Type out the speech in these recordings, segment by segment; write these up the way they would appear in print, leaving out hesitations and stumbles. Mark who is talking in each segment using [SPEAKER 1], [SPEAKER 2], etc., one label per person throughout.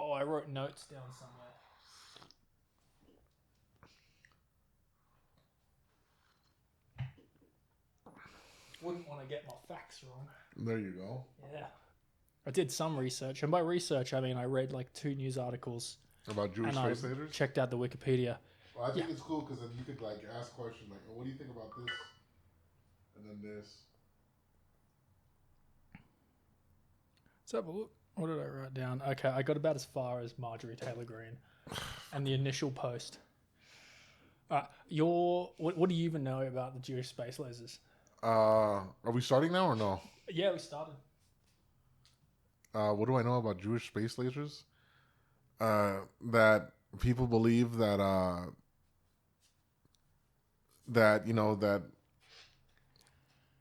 [SPEAKER 1] Oh, I wrote notes down somewhere. Wouldn't want to get my facts wrong.
[SPEAKER 2] There you go.
[SPEAKER 1] Yeah. I did some research, and by research I mean I read like 2 news articles
[SPEAKER 2] About Jewish
[SPEAKER 1] and I
[SPEAKER 2] space lasers?
[SPEAKER 1] checked out the Wikipedia.
[SPEAKER 2] Well, I think
[SPEAKER 1] Yeah.
[SPEAKER 2] it's cool because then you could like ask questions like, oh, what do you think about this? And then this.
[SPEAKER 1] Let's have a look. What did I write down? Okay, I got about as far as Marjorie Taylor Greene and the initial post. What do you even know about the Jewish space lasers?
[SPEAKER 2] Are we starting now or no?
[SPEAKER 1] Yeah, we started.
[SPEAKER 2] What do I know about Jewish space lasers? That people believe that that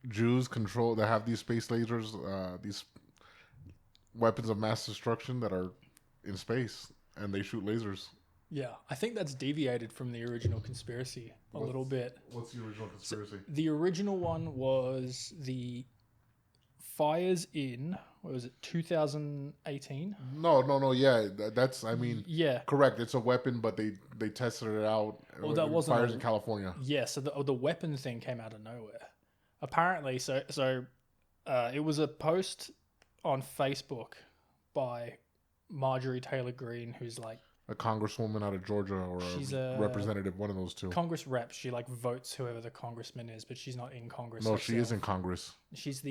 [SPEAKER 2] Jews control that have these space lasers, these weapons of mass destruction that are in space, and they shoot lasers.
[SPEAKER 1] Yeah, I think that's deviated from the original conspiracy a little bit.
[SPEAKER 2] What's the original conspiracy?
[SPEAKER 1] So the original one was the fires in, what was it, 2018?
[SPEAKER 2] No. Yeah, that's. I mean,
[SPEAKER 1] Yeah.
[SPEAKER 2] correct. It's a weapon, but they tested it out.
[SPEAKER 1] Well, that wasn't
[SPEAKER 2] fires in California.
[SPEAKER 1] Yeah, so the weapon thing came out of nowhere. Apparently, so it was a post on Facebook by Marjorie Taylor Greene, who's like
[SPEAKER 2] A congresswoman out of Georgia or
[SPEAKER 1] she's
[SPEAKER 2] a representative, one of those two.
[SPEAKER 1] Congress rep. She like votes whoever the congressman is, but she's not in Congress.
[SPEAKER 2] No,
[SPEAKER 1] herself.
[SPEAKER 2] she is in Congress.
[SPEAKER 1] She's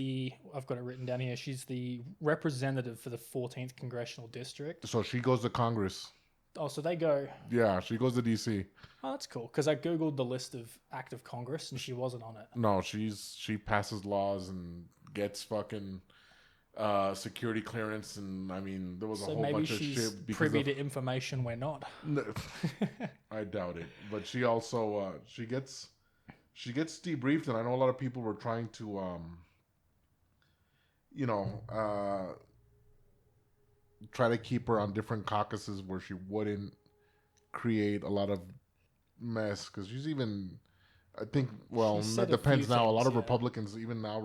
[SPEAKER 1] I've got it written down here. She's the representative for the 14th congressional district.
[SPEAKER 2] So she goes to Congress.
[SPEAKER 1] Oh, so they go.
[SPEAKER 2] Yeah, she goes to DC.
[SPEAKER 1] Oh, that's cool. Because I googled the list of active Congress and she wasn't on it.
[SPEAKER 2] No, she passes laws and gets fucking security clearance, and I mean there was a whole bunch of shit.
[SPEAKER 1] So maybe she's privy to information we're not.
[SPEAKER 2] I doubt it, but she also she gets debriefed, and I know a lot of people were trying to try to keep her on different caucuses where she wouldn't create a lot of mess, because she's even, I think, well, that depends now. A lot of Republicans, even now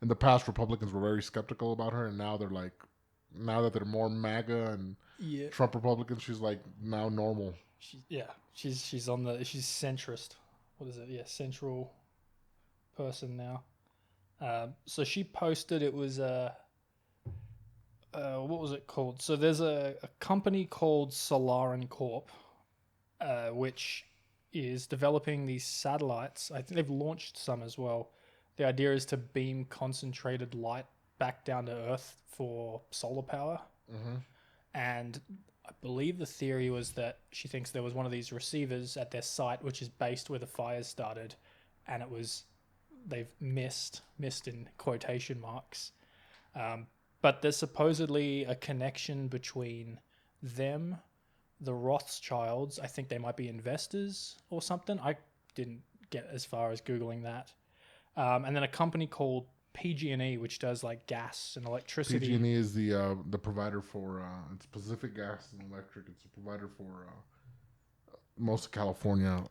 [SPEAKER 2] in the past, Republicans were very skeptical about her, and now they're like, now that they're more MAGA and Trump Republicans, she's like now normal.
[SPEAKER 1] She's centrist. What is it? Yeah, central person now. So she posted, it was what was it called? So there's a company called Solaran Corp, which is developing these satellites. I think they've launched some as well. The idea is to beam concentrated light back down to Earth for solar power.
[SPEAKER 2] Mm-hmm.
[SPEAKER 1] And I believe the theory was that she thinks there was one of these receivers at their site, which is based where the fires started, and they've missed in quotation marks. But there's supposedly a connection between them, the Rothschilds. I think they might be investors or something. I didn't get as far as Googling that. And then a company called PG&E, which does like gas and electricity.
[SPEAKER 2] PG&E is the provider for it's Pacific Gas and Electric. It's a provider for most of California,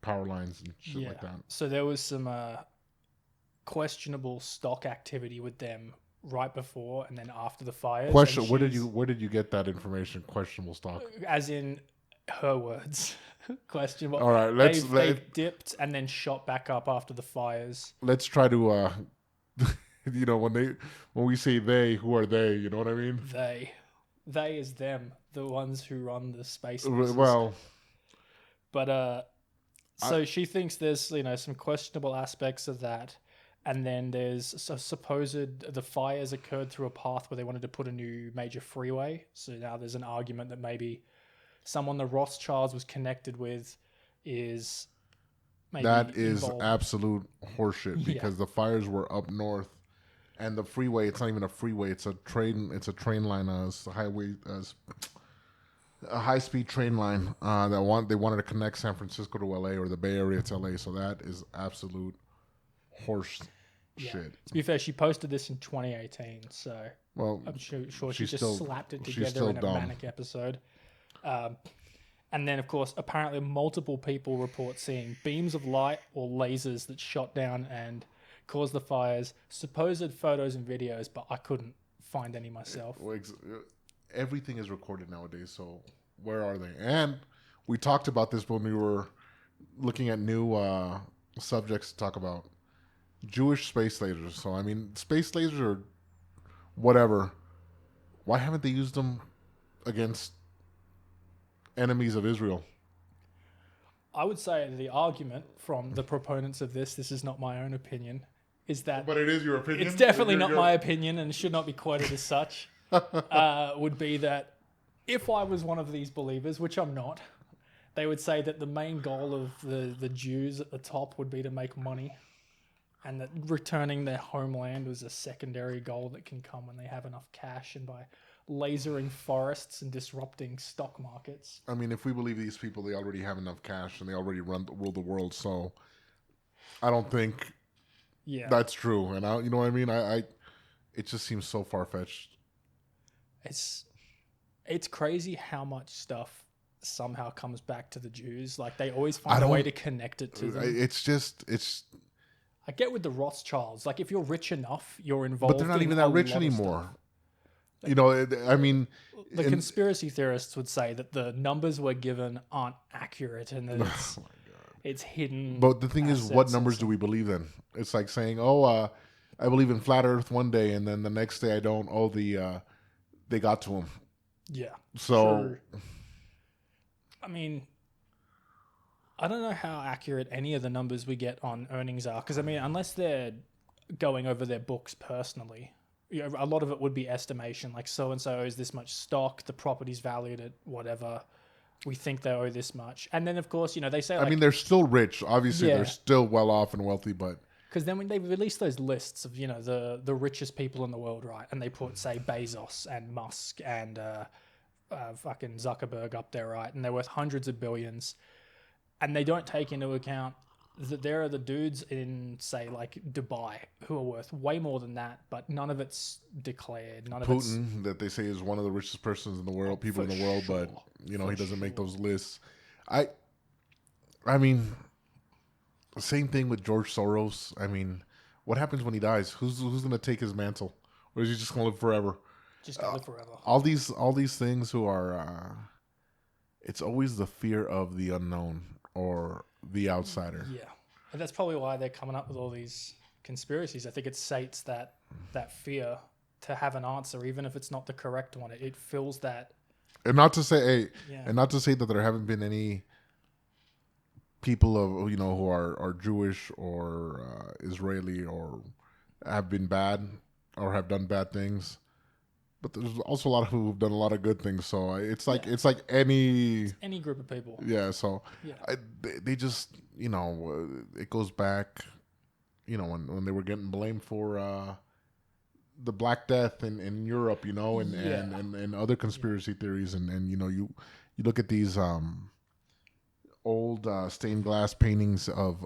[SPEAKER 2] power lines and shit like that.
[SPEAKER 1] So there was some questionable stock activity with them right before and then after the fires.
[SPEAKER 2] Question: Where did you get that information? Questionable stock,
[SPEAKER 1] as in her words. Questionable.
[SPEAKER 2] All right,
[SPEAKER 1] they've dipped and then shot back up after the fires.
[SPEAKER 2] Let's try to, when we say they, who are they? You know what I mean?
[SPEAKER 1] They is them, the ones who run the space.
[SPEAKER 2] Well,
[SPEAKER 1] but so she thinks there's some questionable aspects of that, and then there's the fires occurred through a path where they wanted to put a new major freeway. So now there's an argument that maybe someone the Rothschilds was connected with is maybe involved.
[SPEAKER 2] Absolute horseshit, because the fires were up north, and the freeway, it's not even a freeway, it's a train line, a high-speed train line they wanted to connect San Francisco to LA or the Bay Area to LA. So that is absolute horse shit.
[SPEAKER 1] To be fair, she posted this in 2018, so I'm sure she just slapped it together in a manic episode. And then, of course, apparently multiple people report seeing beams of light or lasers that shot down and caused the fires. Supposed photos and videos, but I couldn't find any myself.
[SPEAKER 2] Everything is recorded nowadays, so where are they? And we talked about this when we were looking at new subjects to talk about. Jewish space lasers. So, I mean, space lasers are whatever. Why haven't they used them against enemies of Israel?
[SPEAKER 1] I would say the argument from the proponents of this is not my own opinion, is that...
[SPEAKER 2] But it is your opinion?
[SPEAKER 1] It's definitely not my opinion and should not be quoted as such. Would be that if I was one of these believers, which I'm not, they would say that the main goal of the Jews at the top would be to make money, and that returning their homeland was a secondary goal that can come when they have enough cash and by lasering forests and disrupting stock markets.
[SPEAKER 2] I mean, if we believe these people, they already have enough cash and they already rule the world. So I don't think that's true. And you know what I mean? It just seems so far fetched.
[SPEAKER 1] It's crazy how much stuff somehow comes back to the Jews. Like they always find a way to connect it to them. I get with the Rothschilds. Like if you're rich enough, you're involved.
[SPEAKER 2] But they're not even that rich anymore. You know, I mean,
[SPEAKER 1] the conspiracy theorists would say that the numbers we're given aren't accurate and that it's hidden.
[SPEAKER 2] But the thing is, what numbers do we believe in? It's like saying, I believe in flat Earth one day, and then the next day I don't. They got to him.
[SPEAKER 1] Yeah.
[SPEAKER 2] So,
[SPEAKER 1] true. I mean, I don't know how accurate any of the numbers we get on earnings are, because I mean, unless they're going over their books personally, a lot of it would be estimation. Like so and so owes this much stock, the property's valued at whatever. We think they owe this much, and then of course, they say.
[SPEAKER 2] I mean, they're still rich. Obviously, they're still well off and wealthy, but.
[SPEAKER 1] Because then when they release those lists of, the richest people in the world, right? And they put, say, Bezos and Musk and fucking Zuckerberg up there, right? And they're worth hundreds of billions. And they don't take into account that there are the dudes in, say, like Dubai who are worth way more than that, but none of it's declared. None of
[SPEAKER 2] Putin, that they say is one of the richest persons in the world, people in the world, but, he doesn't make those lists. I mean... Same thing with George Soros. I mean, what happens when he dies? Who's going to take his mantle? Or is he just going to live forever?
[SPEAKER 1] Just going to live forever.
[SPEAKER 2] All these things who are... it's always the fear of the unknown or the outsider.
[SPEAKER 1] Yeah. And that's probably why they're coming up with all these conspiracies. I think it sates that fear to have an answer, even if it's not the correct one. It fills that...
[SPEAKER 2] And not to say that there haven't been any... people of who are Jewish or Israeli or have been bad or have done bad things, but there's also a lot of people who've done a lot of good things. So it's like any
[SPEAKER 1] group of people.
[SPEAKER 2] Yeah. So they just it goes back, when they were getting blamed for the Black Death in Europe, and other conspiracy theories, and you look at these. Old stained glass paintings of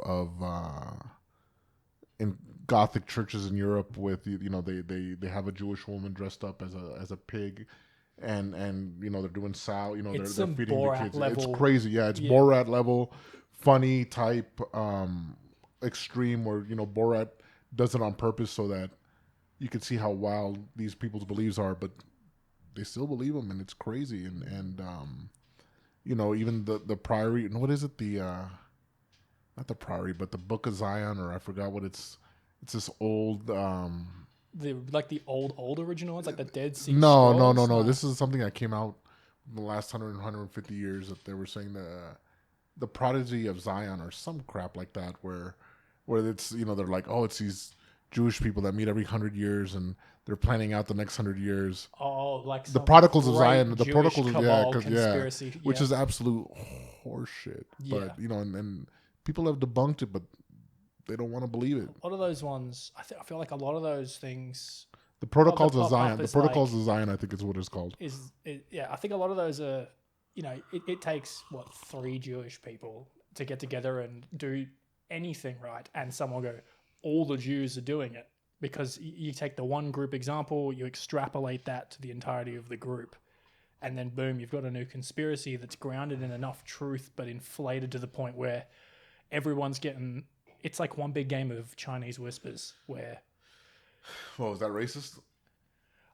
[SPEAKER 2] in Gothic churches in Europe with they have a Jewish woman dressed up as a pig, and they're doing they're feeding
[SPEAKER 1] Borat
[SPEAKER 2] the kids.
[SPEAKER 1] Level.
[SPEAKER 2] It's crazy, it's Borat level, funny type, extreme where Borat does it on purpose so that you can see how wild these people's beliefs are, but they still believe them, and it's crazy, and even the Priory, what is it? Not the Priory, but the Book of Zion, or I forgot what it's this old...
[SPEAKER 1] the old original ones, like the Dead Sea
[SPEAKER 2] No.
[SPEAKER 1] Scrolls?
[SPEAKER 2] This is something that came out in the last 150 years that they were saying the Prodigy of Zion or some crap like that, where it's, they're like, it's these Jewish people that meet every 100 years and they're planning out the next 100 years.
[SPEAKER 1] Oh, like
[SPEAKER 2] the Prodigals of Zion, the Prodigals,
[SPEAKER 1] conspiracy.
[SPEAKER 2] Which is absolute horseshit. Yeah. But and people have debunked it, but they don't want to believe it.
[SPEAKER 1] A lot of those ones, I feel like a lot of those things.
[SPEAKER 2] The Protocols of Zion. The Protocols of Zion, I think is what it's called.
[SPEAKER 1] I think a lot of those are, it takes 3 Jewish people to get together and do anything right, and someone will go, all the Jews are doing it. Because you take the one group example, you extrapolate that to the entirety of the group, and then boom, you've got a new conspiracy that's grounded in enough truth but inflated to the point where everyone's getting... It's like one big game of Chinese whispers where...
[SPEAKER 2] Well, is that racist?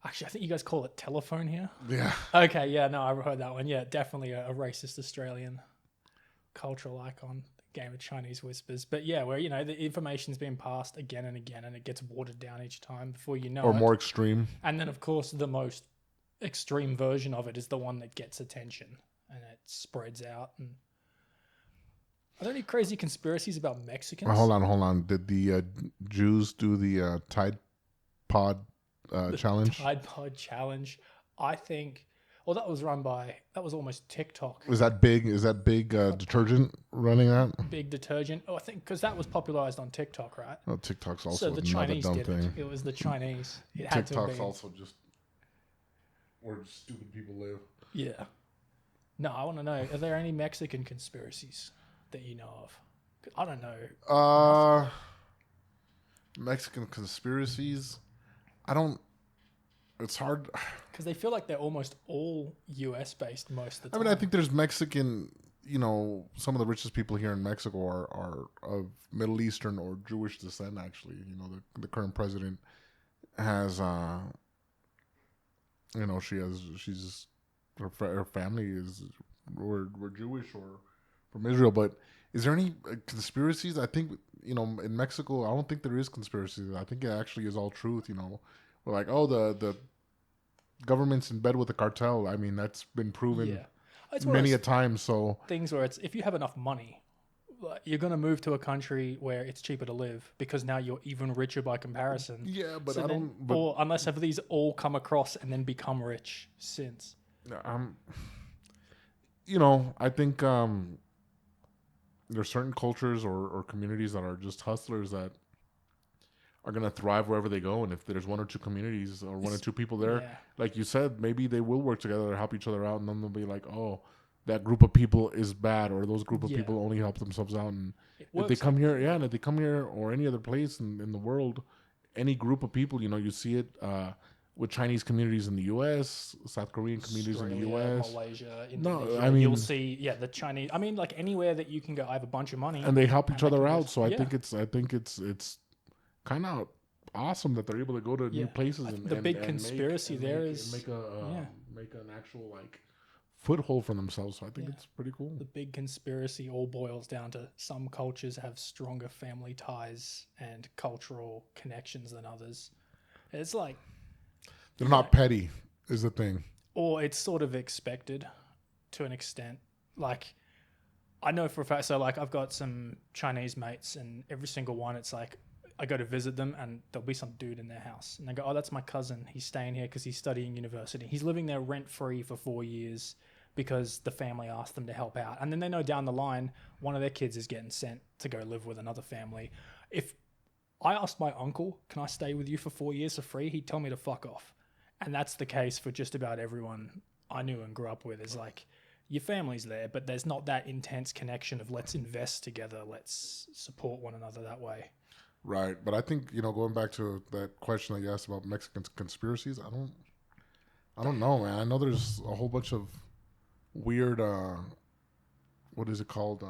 [SPEAKER 1] Actually, I think you guys call it telephone here.
[SPEAKER 2] Yeah.
[SPEAKER 1] Okay, yeah, no, I've heard that one. Yeah, definitely a racist Australian cultural icon, game of Chinese whispers. But yeah, where, the information's being passed again and again and it gets watered down each time before you know
[SPEAKER 2] Or
[SPEAKER 1] it.
[SPEAKER 2] more extreme.
[SPEAKER 1] And then, of course, the most extreme version of it is the one that gets attention and it spreads out. And are there any crazy conspiracies about Mexicans?
[SPEAKER 2] Hold on. Did the Jews do the Tide Pod challenge?
[SPEAKER 1] Tide Pod challenge. I think. Well, that was almost TikTok.
[SPEAKER 2] Is that big detergent running that?
[SPEAKER 1] Big detergent. Oh, I think because that was popularized on TikTok, right?
[SPEAKER 2] Oh, TikTok's also
[SPEAKER 1] So the
[SPEAKER 2] another
[SPEAKER 1] Chinese
[SPEAKER 2] dumb
[SPEAKER 1] did
[SPEAKER 2] thing.
[SPEAKER 1] it. It was the Chinese. It had to
[SPEAKER 2] TikTok's
[SPEAKER 1] be.
[SPEAKER 2] also just where stupid people live.
[SPEAKER 1] Yeah. No, I want to know, are there any Mexican conspiracies that you know of? I don't know.
[SPEAKER 2] Mexican conspiracies? I don't... It's hard...
[SPEAKER 1] Because they feel like they're almost all US based most of the
[SPEAKER 2] I
[SPEAKER 1] time.
[SPEAKER 2] mean, I think there's Mexican... some of the richest people here in Mexico are of Middle Eastern or Jewish descent, actually. The current president has... her family we're Jewish or from Israel, but is there any conspiracies? I think in Mexico, I don't think there is conspiracies. I think it actually is all truth. We're like, oh, the government's in bed with the cartel. I mean, that's been proven many a time. So
[SPEAKER 1] things where it's, if you have enough money, you're going to move to a country where it's cheaper to live because now you're even richer by comparison.
[SPEAKER 2] Yeah, but
[SPEAKER 1] so or unless have these all come across and then become rich since.
[SPEAKER 2] I think there's certain cultures or communities that are just hustlers that are going to thrive wherever they go. And if there's one or two communities or one or two people there, like you said, maybe they will work together to help each other out. And then they'll be like, oh, that group of people is bad, or those group of people only help themselves out. And if they come here, and if they come here or any other place in the world, any group of people, you see it with Chinese communities in the U.S., South Korean communities in the U.S.,
[SPEAKER 1] Malaysia, Indonesia. You'll see, the Chinese. I mean, like anywhere that you can go, I have a bunch of money,
[SPEAKER 2] and they help each other out. So I think it's kind of awesome that they're able to go to new places. And
[SPEAKER 1] the big conspiracy there is
[SPEAKER 2] make an actual foothold for themselves. So I think it's pretty cool.
[SPEAKER 1] The big conspiracy all boils down to some cultures have stronger family ties and cultural connections than others. It's like
[SPEAKER 2] they're not petty is the thing.
[SPEAKER 1] Or it's sort of expected to an extent. Like I know for a fact, so like I've got some Chinese mates and every single one, it's like I go to visit them and there'll be some dude in their house and they go, oh, that's my cousin. He's staying here because he's studying university. He's living there rent free for 4 years because the family asked them to help out. And then they know down the line, one of their kids is getting sent to go live with another family. If I asked my uncle, can I stay with you for 4 years for free? He'd tell me to fuck off. And that's the case for just about everyone I knew and grew up with. Is like, your family's there, but there's not that intense connection of let's invest together, let's support one another that way.
[SPEAKER 2] Right. But I think, going back to that question that you asked about Mexican conspiracies, I don't know, man. I know there's a whole bunch of weird, what is it called?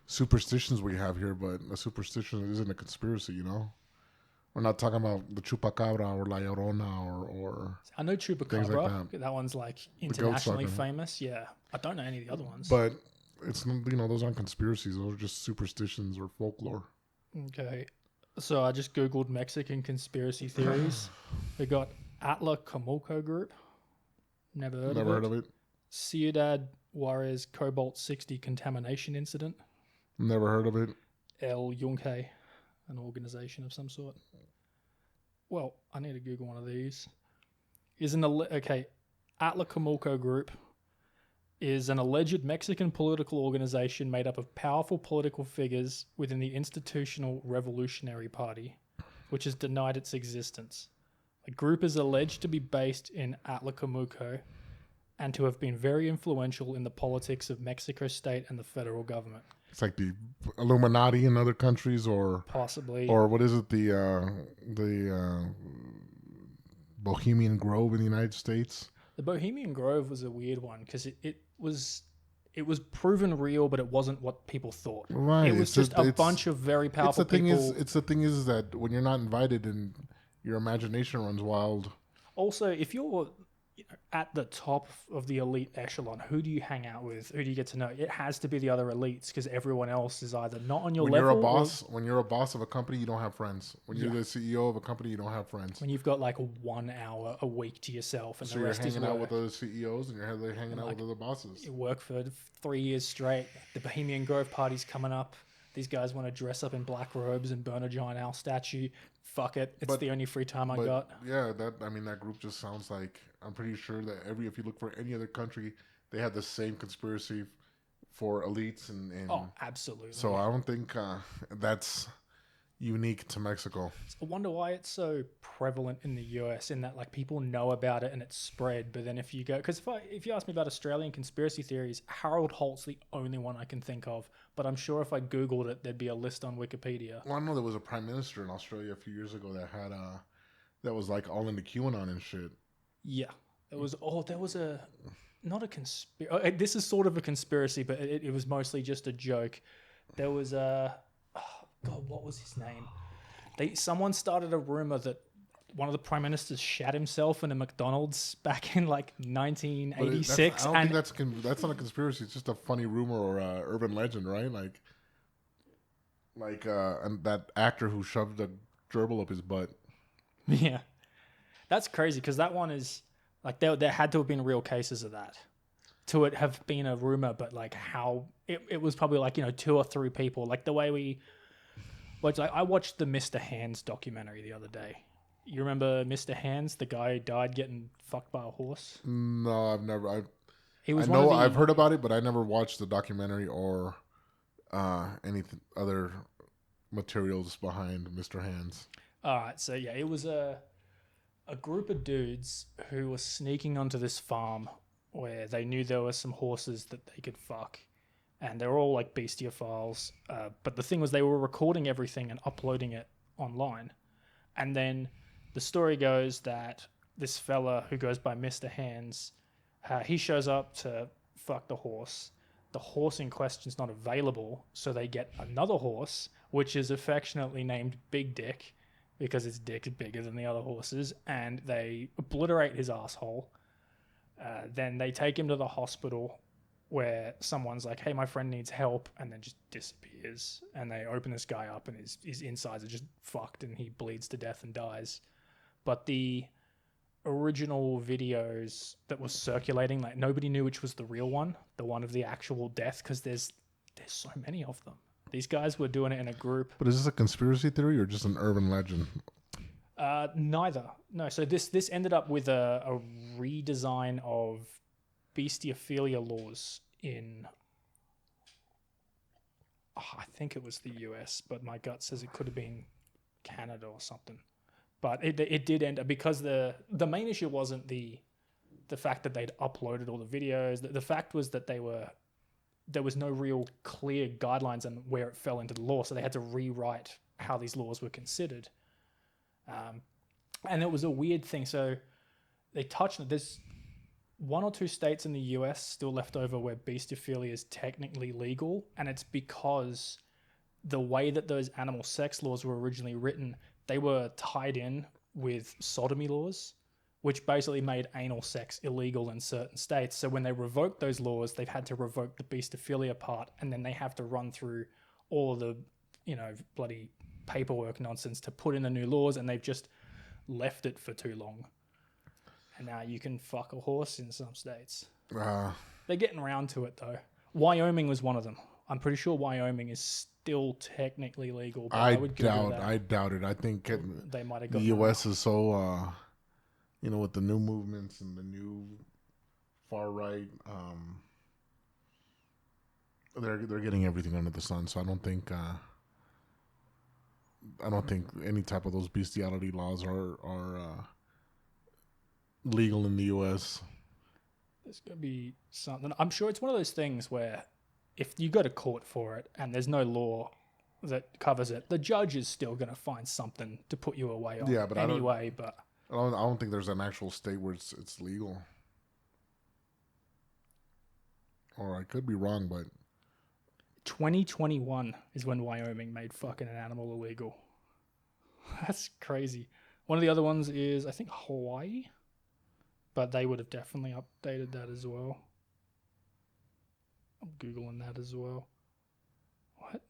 [SPEAKER 2] Superstitions we have here, but a superstition isn't a conspiracy, We're not talking about the chupacabra or La Llorona or
[SPEAKER 1] I know chupacabra. Like that one's like internationally famous. Yeah. I don't know any of the other ones.
[SPEAKER 2] But it's, those aren't conspiracies. Those are just superstitions or folklore.
[SPEAKER 1] Okay. So I just Googled Mexican conspiracy theories. We got Atlacomulco Group. Never heard of it. Ciudad Juarez Cobalt 60 contamination incident.
[SPEAKER 2] Never heard of it.
[SPEAKER 1] El Yunque, an organization of some sort. Well, I need to Google one of these. Atlacomulco Group is an alleged Mexican political organization made up of powerful political figures within the Institutional Revolutionary Party, which has denied its existence. The group is alleged to be based in Atlacomulco and to have been very influential in the politics of Mexico State and the federal government.
[SPEAKER 2] It's like the Illuminati in other countries, or
[SPEAKER 1] possibly,
[SPEAKER 2] or what is it? The Bohemian Grove in the United States.
[SPEAKER 1] The Bohemian Grove was a weird one because it was proven real, but it wasn't what people thought.
[SPEAKER 2] Right,
[SPEAKER 1] it was just a bunch of very powerful people.
[SPEAKER 2] The thing is that when you're not invited and your imagination runs wild.
[SPEAKER 1] Also, if you're at the top of the elite echelon, who do you hang out with? Who do you get to know? It has to be the other elites because everyone else is either not on your
[SPEAKER 2] When
[SPEAKER 1] level.
[SPEAKER 2] You're a boss, when you're a boss of a company, you don't have friends. When
[SPEAKER 1] Yeah.
[SPEAKER 2] you're the CEO of a company, you don't have friends.
[SPEAKER 1] When you've got like 1 hour a week to yourself and
[SPEAKER 2] So
[SPEAKER 1] the
[SPEAKER 2] you're
[SPEAKER 1] rest is
[SPEAKER 2] hanging out
[SPEAKER 1] work.
[SPEAKER 2] with other CEOs and you're hanging out
[SPEAKER 1] Like,
[SPEAKER 2] with other bosses.
[SPEAKER 1] you work for 3 years straight. The Bohemian Grove party's coming up. These guys want to dress up in black robes and burn a giant owl statue. Fuck it. It's the only free time I got.
[SPEAKER 2] Yeah, that group just sounds like, I'm pretty sure that if you look for any other country, they have the same conspiracy for elites and
[SPEAKER 1] Oh, absolutely.
[SPEAKER 2] So I don't think that's unique to Mexico.
[SPEAKER 1] I wonder why it's so prevalent in the US in that like people know about it and it's spread. But then if you go, because if you ask me about Australian conspiracy theories, Harold Holt's the only one I can think of. But I'm sure if I Googled it, there'd be a list on Wikipedia.
[SPEAKER 2] Well, I know there was a prime minister in Australia a few years ago that had that was like all into QAnon and shit.
[SPEAKER 1] Yeah, there was not a conspiracy. This is sort of a conspiracy, but it was mostly just a joke. There was God, what was his name? Someone started a rumor that one of the prime ministers shat himself in a McDonald's back in like 1986.
[SPEAKER 2] I don't think that's not a conspiracy. It's just a funny rumor or urban legend, right? And that actor who shoved a gerbil up his butt.
[SPEAKER 1] Yeah, that's crazy because that one is like there had to have been real cases of that. To it have been a rumor, but like how it was probably like 2 or 3 people. Like the way I watched the Mr. Hands documentary the other day. You remember Mr. Hands, the guy who died getting fucked by a horse?
[SPEAKER 2] No, I've never.
[SPEAKER 1] I've
[SPEAKER 2] heard about it, but I never watched the documentary or any other materials behind Mr. Hands.
[SPEAKER 1] All right, so yeah, it was a group of dudes who were sneaking onto this farm where they knew there were some horses that they could fuck. And they're all like bestiophiles. But the thing was they were recording everything and uploading it online. And then the story goes that this fella who goes by Mr. Hands, he shows up to fuck the horse. The horse in question's not available, so they get another horse, which is affectionately named Big Dick, because his dick is bigger than the other horses, and they obliterate his asshole. Then they take him to the hospital where someone's like, hey, my friend needs help, and then just disappears. And they open this guy up and his insides are just fucked and he bleeds to death and dies. But the original videos that was circulating, like nobody knew which was the real one, the one of the actual death, because there's so many of them. These guys were doing it in a group.
[SPEAKER 2] But is this a conspiracy theory or just an urban legend?
[SPEAKER 1] Neither. No, so this ended up with a redesign of bestiophilia laws in, I think it was the US, but my gut says it could have been Canada or something. But it did end up, because the main issue wasn't the fact that they'd uploaded all the videos. The fact was that there was no real clear guidelines on where it fell into the law, so they had to rewrite how these laws were considered. And it was a weird thing. So they touched on there's 1 or 2 states in the US still left over where bestiophilia is technically legal, and it's because the way that those animal sex laws were originally written, they were tied in with sodomy laws, which basically made anal sex illegal in certain states. So when they revoked those laws, they've had to revoke the bestiophilia part, and then they have to run through all of the, bloody paperwork nonsense to put in the new laws, and they've just left it for too long. And now you can fuck a horse in some states. They're getting around to it, though. Wyoming was one of them. I'm pretty sure Wyoming is still technically legal. But I
[SPEAKER 2] doubt it. I think
[SPEAKER 1] they might have
[SPEAKER 2] got the U.S. is so, with the new movements and the new far right, they're getting everything under the sun. So I don't think any type of those bestiality laws are legal in the U.S.
[SPEAKER 1] There's going to be something. I'm sure it's one of those things where if you go to court for it and there's no law that covers it, the judge is still going to find something to put you away on.
[SPEAKER 2] Yeah, but
[SPEAKER 1] I
[SPEAKER 2] don't think there's an actual state where it's legal. Or I could be wrong, but
[SPEAKER 1] 2021 is when Wyoming made fucking an animal illegal. That's crazy. One of the other ones is, I think, Hawaii. but they would have definitely updated that as well. I'm Googling that as well. What?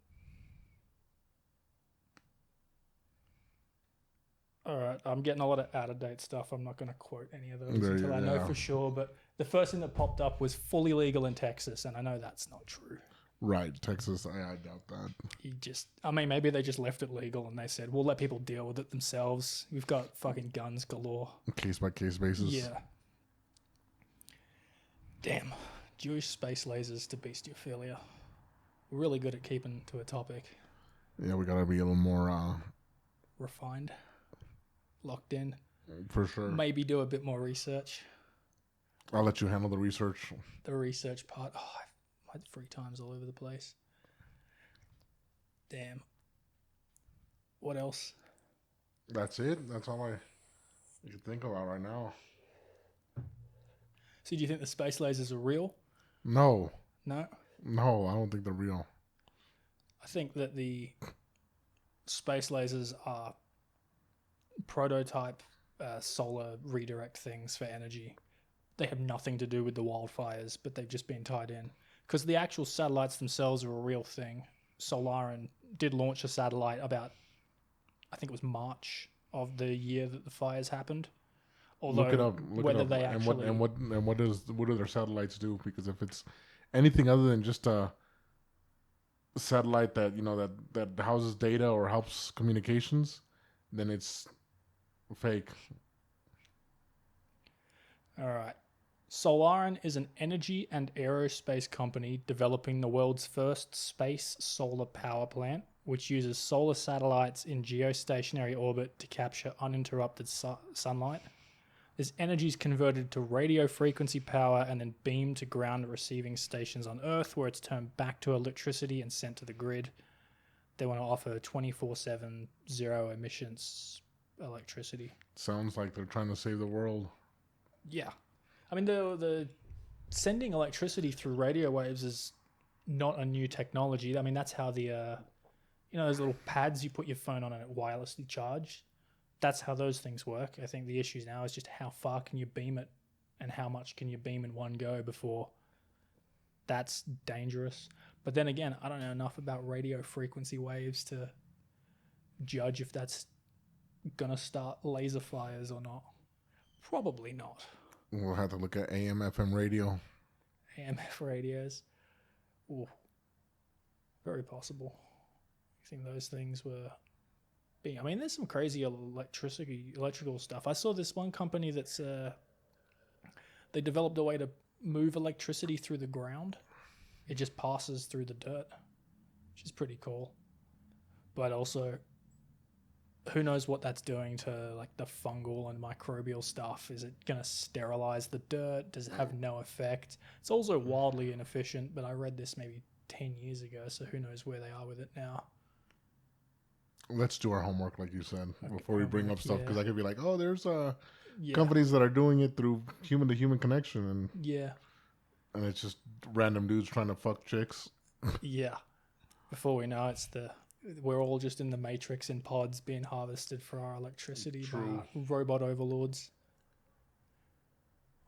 [SPEAKER 1] Alright, I'm getting a lot of out-of-date stuff. I'm not going to quote any of those until I know for sure, but the first thing that popped up was fully legal in Texas, and I know that's not true.
[SPEAKER 2] Right, Texas, I doubt that.
[SPEAKER 1] Maybe they just left it legal and they said, we'll let people deal with it themselves. We've got fucking guns galore.
[SPEAKER 2] Case-by-case basis.
[SPEAKER 1] Yeah. Damn. Jewish space lasers to bestiophilia. We're really good at keeping to a topic.
[SPEAKER 2] Yeah, we gotta be a little more...
[SPEAKER 1] refined. Locked in.
[SPEAKER 2] For sure.
[SPEAKER 1] Maybe do a bit more research.
[SPEAKER 2] I'll let you handle the research.
[SPEAKER 1] The research part. Oh, I've had free times all over the place. Damn. What else?
[SPEAKER 2] That's it. That's all I can think about right now.
[SPEAKER 1] So do you think the space lasers are real?
[SPEAKER 2] No.
[SPEAKER 1] No?
[SPEAKER 2] No, I don't think they're real.
[SPEAKER 1] I think that the space lasers are prototype solar redirect things for energy. They have nothing to do with the wildfires, but they've just been tied in. Because the actual satellites themselves are a real thing. Solarin did launch a satellite about, I think it was March of the year that the fires happened. Although
[SPEAKER 2] look it up.
[SPEAKER 1] They actually...
[SPEAKER 2] And what do their satellites do? Because if it's anything other than just a satellite that that houses data or helps communications, then it's fake.
[SPEAKER 1] All right. Solarin is an energy and aerospace company developing the world's first space solar power plant, which uses solar satellites in geostationary orbit to capture uninterrupted sunlight. This energy is converted to radio frequency power and then beamed to ground receiving stations on Earth, where it's turned back to electricity and sent to the grid. They want to offer 24/7 zero emissions electricity.
[SPEAKER 2] Sounds like they're trying to save the world.
[SPEAKER 1] Yeah. I mean, the sending electricity through radio waves is not a new technology. I mean, that's how the, those little pads you put your phone on and it wirelessly charge. That's how those things work. I think the issue now is just how far can you beam it and how much can you beam in one go before that's dangerous. But then again, I don't know enough about radio frequency waves to judge if that's going to start laser fires or not. Probably not.
[SPEAKER 2] We'll have to look at AM, FM radio.
[SPEAKER 1] AMF radios. Ooh. Very possible. I think those things were being... I mean, there's some crazy electrical stuff. I saw this one company that's... they developed a way to move electricity through the ground. It just passes through the dirt, which is pretty cool. But also... who knows what that's doing to like the fungal and microbial stuff? Is it going to sterilize the dirt? Does it have no effect? It's also wildly inefficient, but I read this maybe 10 years ago, so who knows where they are with it now.
[SPEAKER 2] Let's do our homework, like you said, before we bring up stuff, because I could be like, oh, there's
[SPEAKER 1] Yeah.
[SPEAKER 2] companies that are doing it through human-to-human connection, and
[SPEAKER 1] Yeah.
[SPEAKER 2] and it's just random dudes trying to fuck chicks.
[SPEAKER 1] Yeah. Before we know it's we're all just in the Matrix in pods being harvested for our electricity by robot overlords.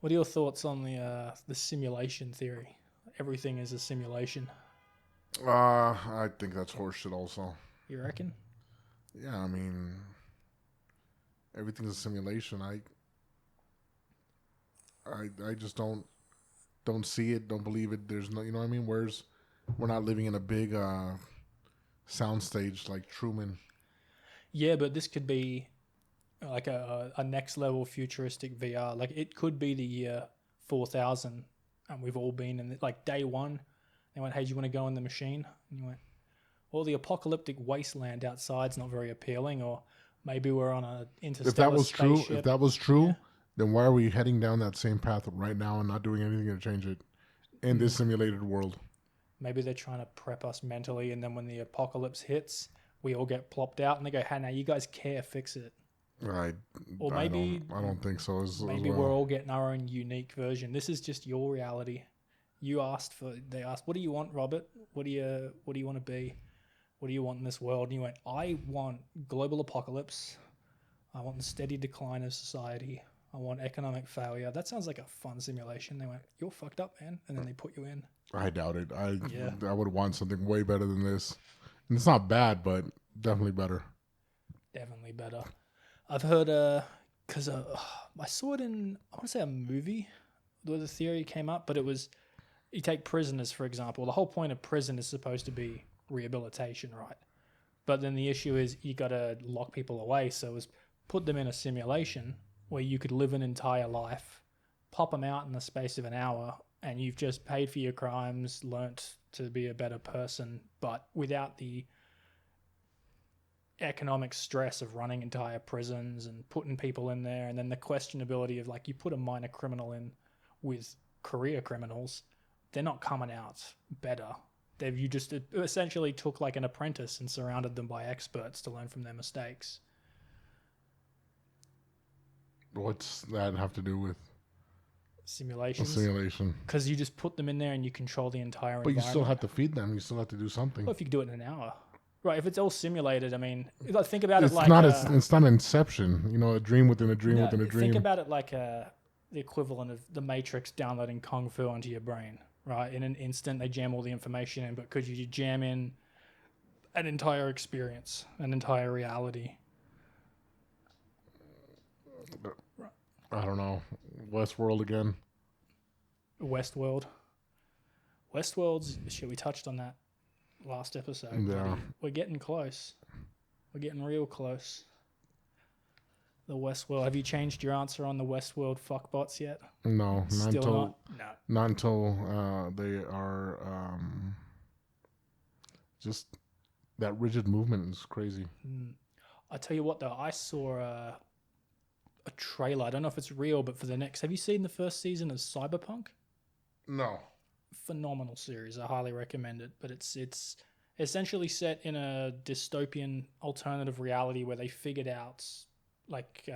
[SPEAKER 1] What are your thoughts on the simulation theory? Everything is a simulation.
[SPEAKER 2] I think that's horseshit also.
[SPEAKER 1] You reckon?
[SPEAKER 2] Yeah, I mean, everything's a simulation. I just don't see it, don't believe it. There's no, you know what I mean? We're not living in a big soundstage like Truman.
[SPEAKER 1] Yeah, but this could be like a next level futuristic VR. Like it could be the year 4000 and we've all been in like day one. They went, hey, do you want to go in the machine? And you went, well, the apocalyptic wasteland outside's not very appealing, or maybe we're on a interstellar spaceship.
[SPEAKER 2] If that was true, then why are we heading down that same path right now and not doing anything to change it in this simulated world?
[SPEAKER 1] Maybe they're trying to prep us mentally, and then when the apocalypse hits, we all get plopped out, and they go, hey, now you guys care, fix it.
[SPEAKER 2] Right.
[SPEAKER 1] Or maybe...
[SPEAKER 2] I don't think so
[SPEAKER 1] maybe we're all getting our own unique version. This is just your reality. They asked, what do you want, Robert? What do you want to be? What do you want in this world? And you went, I want global apocalypse. I want the steady decline of society. I want economic failure. That sounds like a fun simulation. They went, you're fucked up, man. And then they put you in.
[SPEAKER 2] I doubt it.
[SPEAKER 1] Yeah.
[SPEAKER 2] I would want something way better than this. And it's not bad, but definitely better.
[SPEAKER 1] Definitely better. I've heard, because I saw it in, I want to say a movie where the theory came up, but it was, you take prisoners, for example. The whole point of prison is supposed to be rehabilitation, right? But then the issue is you got to lock people away. So it was put them in a simulation where you could live an entire life, pop them out in the space of an hour, and you've just paid for your crimes, learnt to be a better person, but without the economic stress of running entire prisons and putting people in there, and then the questionability of like you put a minor criminal in with career criminals, they're not coming out better. You just essentially took like an apprentice and surrounded them by experts to learn from their mistakes.
[SPEAKER 2] What's that have to do with
[SPEAKER 1] Simulations?
[SPEAKER 2] a simulation?
[SPEAKER 1] Because you just put them in there and you control the entire
[SPEAKER 2] But
[SPEAKER 1] environment.
[SPEAKER 2] you still have to feed them. You still have to do something.
[SPEAKER 1] Well, if you could do it in an hour. Right, if it's all simulated, I mean, think about
[SPEAKER 2] it's
[SPEAKER 1] it like...
[SPEAKER 2] it's not Inception, you know, a dream within a dream within a dream.
[SPEAKER 1] Think about it like the equivalent of the Matrix downloading Kung Fu onto your brain, right? In an instant, they jam all the information in, but could you jam in an entire experience, an entire reality?
[SPEAKER 2] I don't know. Westworld again.
[SPEAKER 1] Westworld's... Shit, we touched on that last episode.
[SPEAKER 2] Yeah.
[SPEAKER 1] We're getting close. We're getting real close. The Westworld. Have you changed your answer on the Westworld fuckbots yet?
[SPEAKER 2] No,
[SPEAKER 1] not
[SPEAKER 2] until they are just that rigid movement is crazy.
[SPEAKER 1] I tell you what, though, I saw a trailer. I don't know if it's real, but for the next... Have you seen the first season of Cyberpunk?
[SPEAKER 2] No.
[SPEAKER 1] Phenomenal series. I highly recommend it. But it's essentially set in a dystopian alternative reality where they figured out like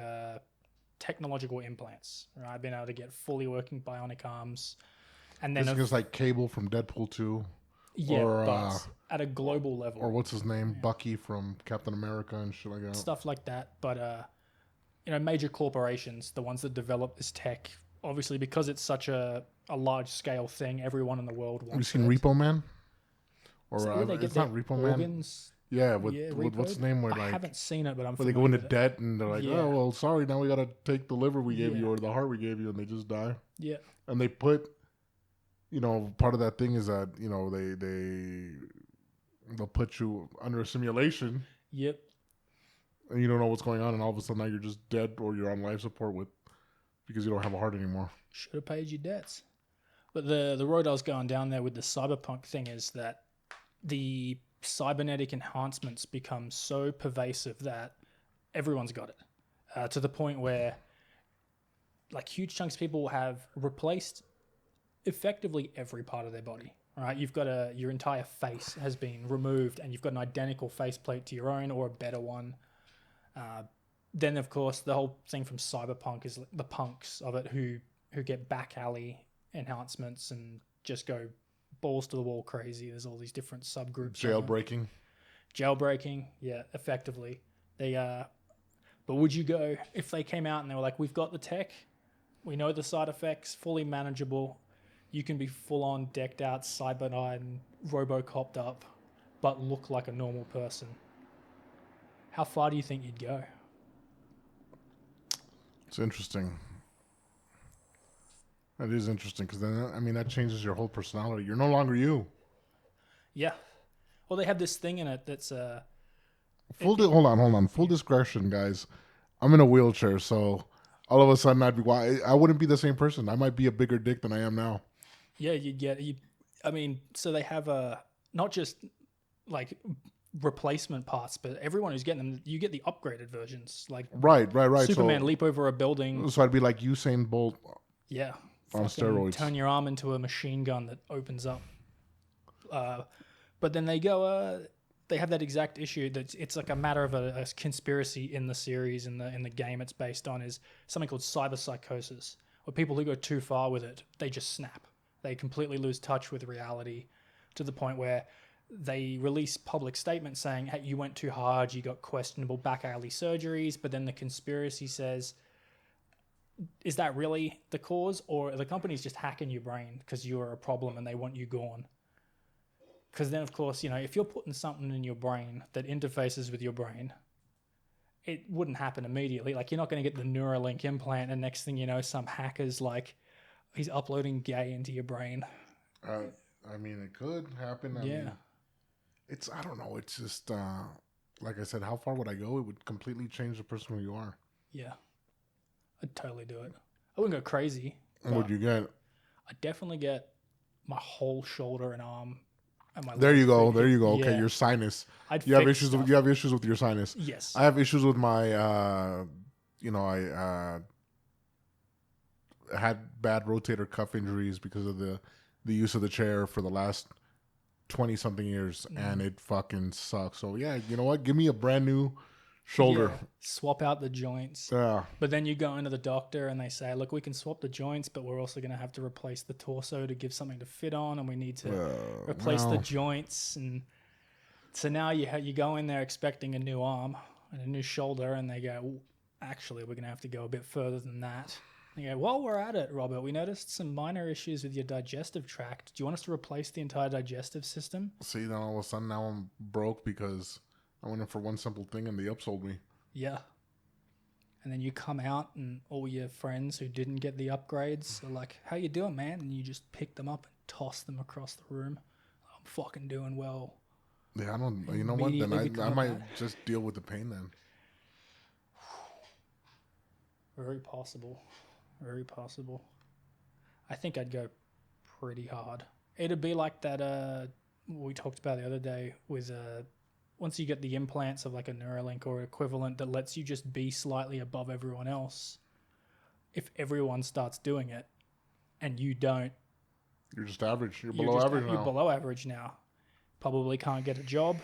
[SPEAKER 1] technological implants. Right, being able to get fully working bionic arms, and then
[SPEAKER 2] it's like Cable from Deadpool 2.
[SPEAKER 1] Yeah, but at a global level.
[SPEAKER 2] Or what's his name? Yeah. Bucky from Captain America and shit like that.
[SPEAKER 1] Stuff like that. But major corporations, the ones that develop this tech, obviously because it's such a large scale thing, everyone in the world wants.
[SPEAKER 2] Have you seen Repo Man? Or
[SPEAKER 1] it's not Repo
[SPEAKER 2] organs? Man. Yeah, with what's the name? Where
[SPEAKER 1] I haven't seen it, but I'm.
[SPEAKER 2] Where they go into debt and they're like, oh well, sorry, now we gotta take the liver we gave you or the heart we gave you, and they just die.
[SPEAKER 1] Yeah.
[SPEAKER 2] And they put, part of that thing is that they'll put you under a simulation.
[SPEAKER 1] Yep.
[SPEAKER 2] And you don't know what's going on, and all of a sudden now you're just dead or you're on life support because you don't have a heart anymore.
[SPEAKER 1] Should have paid your debts. But the road I was going down there with the cyberpunk thing is that the cybernetic enhancements become so pervasive that everyone's got it, to the point where like huge chunks of people have replaced effectively every part of their body. Right, you've got your entire face has been removed, and you've got an identical faceplate to your own or a better one. Then, of course, the whole thing from Cyberpunk is the punks of it who get back alley enhancements and just go balls to the wall crazy. There's all these different subgroups. Jailbreaking, yeah, effectively. But would you go if they came out and they were like, "We've got the tech, we know the side effects, fully manageable. You can be full on decked out, cyber-eyed and robo-copped up, but look like a normal person." How far do you think you'd go?
[SPEAKER 2] It's interesting. That is interesting because then, that changes your whole personality. You're no longer you.
[SPEAKER 1] Yeah. Well, they have this thing in it that's...
[SPEAKER 2] Hold on. Full discretion, guys. I'm in a wheelchair, so all of a sudden I wouldn't be the same person. I might be a bigger dick than I am now.
[SPEAKER 1] Yeah, so they have not just like replacement parts, but everyone who's getting them, you get the upgraded versions. Like
[SPEAKER 2] right.
[SPEAKER 1] Superman leap over a building.
[SPEAKER 2] So I'd be like Usain Bolt.
[SPEAKER 1] Yeah.
[SPEAKER 2] On steroids.
[SPEAKER 1] Turn your arm into a machine gun that opens up. But then they go. They have that exact issue. That it's like a matter of a conspiracy in the series, in the game it's based on, is something called cyberpsychosis, where people who go too far with it, they just snap. They completely lose touch with reality, to the point where they release public statements saying, "Hey, you went too hard. You got questionable back alley surgeries." But then the conspiracy says, is that really the cause, or are the companies just hacking your brain because you're a problem and they want you gone? Because then, of course, if you're putting something in your brain that interfaces with your brain, it wouldn't happen immediately. Like, you're not going to get the Neuralink implant, and next thing you know, some hacker's like, he's uploading gay into your brain.
[SPEAKER 2] I mean, it could happen. I mean, I don't know. It's just, like I said, how far would I go? It would completely change the person who you are.
[SPEAKER 1] Yeah. I'd totally do it. I wouldn't go crazy.
[SPEAKER 2] What would you get?
[SPEAKER 1] I'd definitely get my whole shoulder and arm.
[SPEAKER 2] There you go. There you go. Okay, your sinus. You have issues with your sinus.
[SPEAKER 1] Yes.
[SPEAKER 2] I have issues with my. I had bad rotator cuff injuries because of the use of the chair for the last 20 something years, and it fucking sucks. So yeah, you know what? Give me a brand new shoulder.
[SPEAKER 1] Yeah. Swap out the joints.
[SPEAKER 2] Yeah.
[SPEAKER 1] But then you go into the doctor and they say, look, we can swap the joints, but we're also going to have to replace the torso to give something to fit on, and we need to replace the joints. And so now you go in there expecting a new arm and a new shoulder, and they go, well, actually, we're going to have to go a bit further than that. And you go, while we're at it, Robert, we noticed some minor issues with your digestive tract. Do you want us to replace the entire digestive system?
[SPEAKER 2] See, then all of a sudden now I'm broke because I went in for one simple thing and they upsold me.
[SPEAKER 1] Yeah. And then you come out and all your friends who didn't get the upgrades are like, how you doing, man? And you just pick them up and toss them across the room. I'm fucking doing well.
[SPEAKER 2] Yeah, I don't, you know what? Then I might just deal with the pain then.
[SPEAKER 1] Very possible. Very possible. I think I'd go pretty hard. It'd be like that we talked about the other day with once you get the implants of like a Neuralink or equivalent that lets you just be slightly above everyone else. If everyone starts doing it and you don't,
[SPEAKER 2] you're just average. You're below average now.
[SPEAKER 1] You're below average now. Probably can't get a job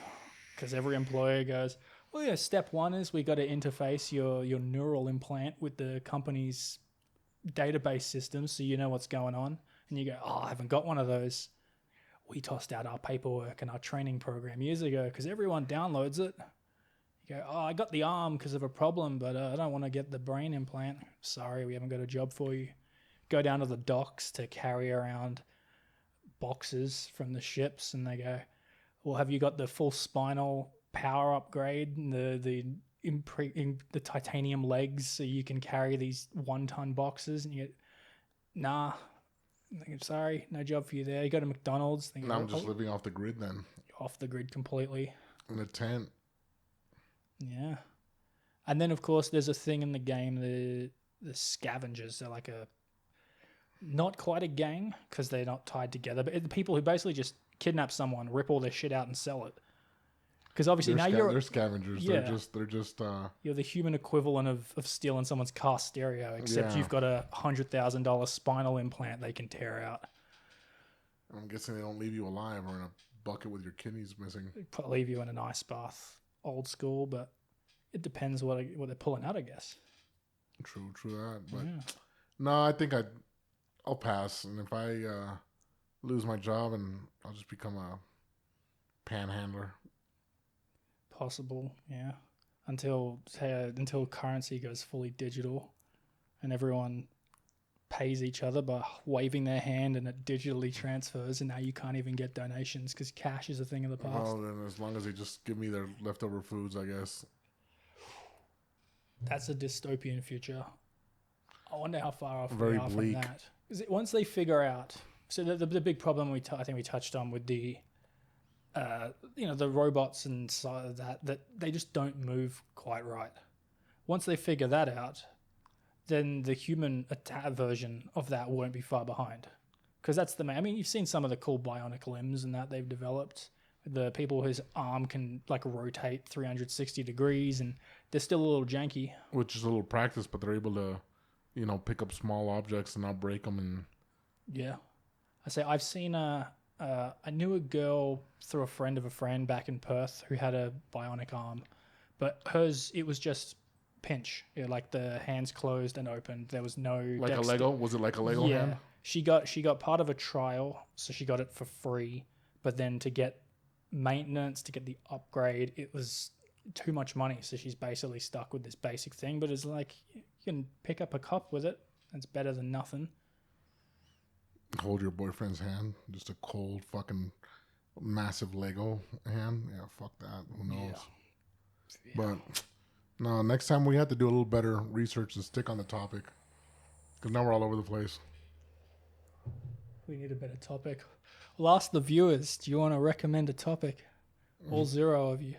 [SPEAKER 1] because every employer goes, well, yeah, step one is we got to interface your neural implant with the company's database system so you know what's going on. And you go, I haven't got one of those. We tossed out our paperwork and our training program years ago because everyone downloads it. You go, I got the arm because of a problem, but I don't want to get the brain implant. Sorry, we haven't got a job for you. Go down to the docks to carry around boxes from the ships, and they go, well, have you got the full spinal power upgrade and the titanium legs so you can carry these 1-ton boxes? And you get, nah. Sorry, no job for you there. You go to McDonald's.
[SPEAKER 2] Now I'm just living off the grid then.
[SPEAKER 1] Off the grid completely.
[SPEAKER 2] In a tent.
[SPEAKER 1] Yeah. And then, of course, there's a thing in the game, the scavengers. They're like not quite a gang because they're not tied together, but the people who basically just kidnap someone, rip all their shit out and sell it. Because obviously they're
[SPEAKER 2] scavengers.
[SPEAKER 1] Yeah,
[SPEAKER 2] they're just.
[SPEAKER 1] You're the human equivalent of stealing someone's car stereo, except you've got a $100,000 spinal implant they can tear out.
[SPEAKER 2] I'm guessing they don't leave you alive or in a bucket with your kidneys missing.
[SPEAKER 1] They leave you in an ice bath, old school, but it depends what they're pulling out, I guess.
[SPEAKER 2] True that. But no, I think I'll pass, and if I lose my job, and I'll just become a panhandler.
[SPEAKER 1] Possible, yeah. Until currency goes fully digital and everyone pays each other by waving their hand and it digitally transfers, and now you can't even get donations because cash is a thing of the past.
[SPEAKER 2] Well, then as long as they just give me their leftover foods, I guess.
[SPEAKER 1] That's a dystopian future. I wonder how far off
[SPEAKER 2] Very
[SPEAKER 1] we are
[SPEAKER 2] bleak.
[SPEAKER 1] from that. Once they figure out... So the big problem I think we touched on with the... the robots and that they just don't move quite right. Once they figure that out, then the human version of that won't be far behind. Because that's the main... I mean, you've seen some of the cool bionic limbs and that they've developed. The people whose arm can like rotate 360 degrees, and they're still a little janky.
[SPEAKER 2] Which is a little practice, but they're able to, pick up small objects and not break them. And
[SPEAKER 1] yeah, I've seen I knew a girl through a friend of a friend back in Perth who had a bionic arm, but hers, it was just pinch. Like the hands closed and opened. There was no
[SPEAKER 2] like a Lego. Was it like a Lego hand?
[SPEAKER 1] She got part of a trial, so she got it for free. But then to get maintenance, to get the upgrade, it was too much money. So she's basically stuck with this basic thing. But it's like, You can pick up a cup with it. It's better than nothing.
[SPEAKER 2] Hold your boyfriend's hand. Just a cold fucking massive Lego hand. Yeah, fuck that. Who knows?
[SPEAKER 1] Yeah.
[SPEAKER 2] But no, next time we have to do a little better research and stick on the topic. Because now we're all over the place.
[SPEAKER 1] We need a better topic. We'll ask the viewers, do you want to recommend a topic? All 0 of you.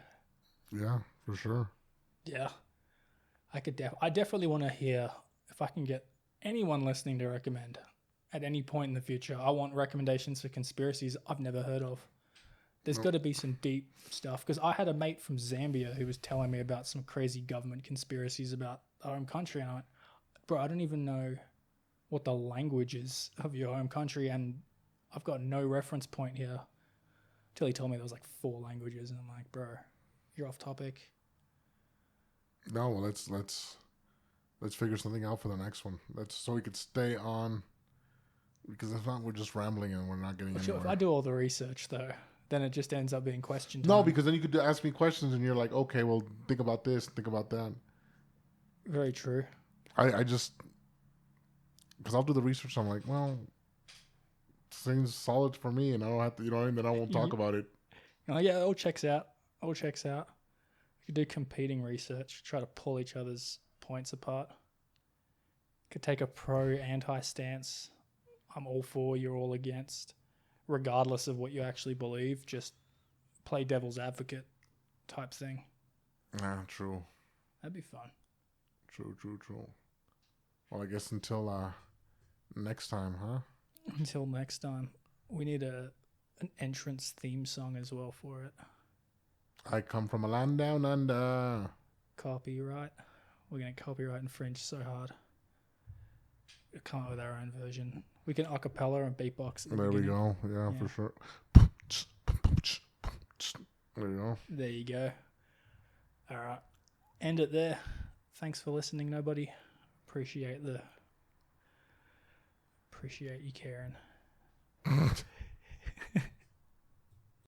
[SPEAKER 2] Yeah, for sure.
[SPEAKER 1] Yeah. I definitely want to hear if I can get anyone listening to recommend at any point in the future. I want recommendations for conspiracies I've never heard of. There's got to be some deep stuff. Because I had a mate from Zambia who was telling me about some crazy government conspiracies about our home country. And I went, bro, I don't even know what the language is of your home country. And I've got no reference point here. Till he told me there was like 4 languages. And I'm like, bro, you're off topic.
[SPEAKER 2] No, well, let's figure something out for the next one. So we could stay on, because if not, we're just rambling and we're not getting anywhere.
[SPEAKER 1] If I do all the research though, then it just ends up being question time.
[SPEAKER 2] No, because then you could ask me questions and you're like, okay, well, think about this, think about that.
[SPEAKER 1] Very true.
[SPEAKER 2] I just, because I'll do the research. I'm like, well, seems solid for me, and I don't have to, and then I won't talk about it.
[SPEAKER 1] Yeah, it all checks out. We could do competing research, try to pull each other's points apart. Could take a pro-anti stance. I'm all for, you're all against. Regardless of what you actually believe, just play devil's advocate type thing.
[SPEAKER 2] Yeah, true.
[SPEAKER 1] That'd be fun.
[SPEAKER 2] True. Well, I guess until next time, huh?
[SPEAKER 1] Until next time. We need an entrance theme song as well for it.
[SPEAKER 2] I come from a land down under.
[SPEAKER 1] Copyright. We're going to copyright infringe so hard. We'll come up with our own version. We can acapella and beatbox.
[SPEAKER 2] There we go. Yeah, for sure. There you go.
[SPEAKER 1] There you go. All right. End it there. Thanks for listening, nobody. Appreciate you caring.